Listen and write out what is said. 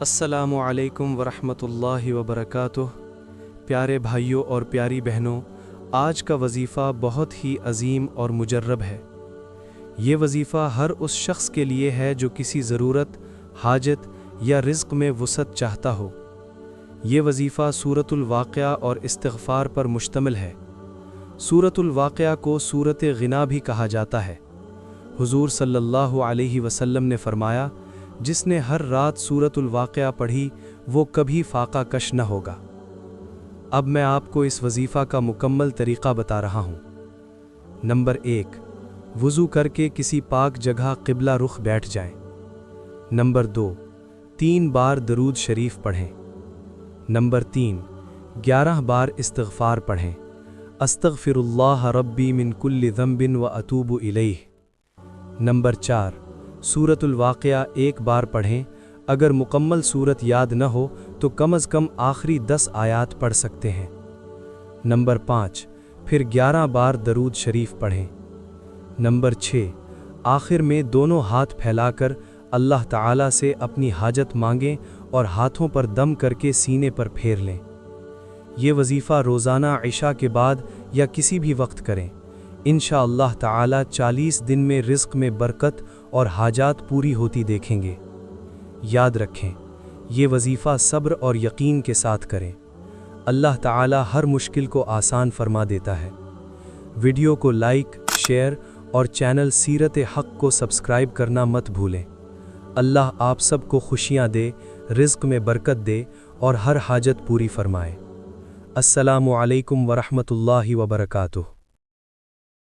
السلام علیکم ورحمۃ اللہ وبرکاتہ۔ پیارے بھائیوں اور پیاری بہنوں، آج کا وظیفہ بہت ہی عظیم اور مجرب ہے۔ یہ وظیفہ ہر اس شخص کے لیے ہے جو کسی ضرورت، حاجت یا رزق میں وسعت چاہتا ہو۔ یہ وظیفہ سورۃ الواقعہ اور استغفار پر مشتمل ہے۔ سورۃ الواقعہ کو سورۃ غنا بھی کہا جاتا ہے۔ حضور صلی اللہ علیہ وسلم نے فرمایا، جس نے ہر رات سورۃ الواقعہ پڑھی وہ کبھی فاقہ کش نہ ہوگا۔ اب میں آپ کو اس وظیفہ کا مکمل طریقہ بتا رہا ہوں۔ نمبر 1، وضو کر کے کسی پاک جگہ قبلہ رخ بیٹھ جائیں۔ نمبر 2، 3 بار درود شریف پڑھیں۔ نمبر 3، 11 بار استغفار پڑھیں۔ استغفر اللہ ربی من کل ذنب و اتوب الیہ۔ نمبر 4، سورۃ الواقعہ 1 بار پڑھیں۔ اگر مکمل سورت یاد نہ ہو تو کم از کم آخری 10 آیات پڑھ سکتے ہیں۔ نمبر 5، پھر 11 بار درود شریف پڑھیں۔ نمبر 6، آخر میں دونوں ہاتھ پھیلا کر اللہ تعالیٰ سے اپنی حاجت مانگیں اور ہاتھوں پر دم کر کے سینے پر پھیر لیں۔ یہ وظیفہ روزانہ عشاء کے بعد یا کسی بھی وقت کریں۔ انشاءاللہ تعالی 40 دن میں رزق میں برکت اور حاجات پوری ہوتی دیکھیں گے۔ یاد رکھیں، یہ وظیفہ صبر اور یقین کے ساتھ کریں۔ اللہ تعالی ہر مشکل کو آسان فرما دیتا ہے۔ ویڈیو کو لائک، شیئر اور چینل سیرت حق کو سبسکرائب کرنا مت بھولیں۔ اللہ آپ سب کو خوشیاں دے، رزق میں برکت دے اور ہر حاجت پوری فرمائے۔ السلام علیکم ورحمۃ اللہ وبرکاتہ۔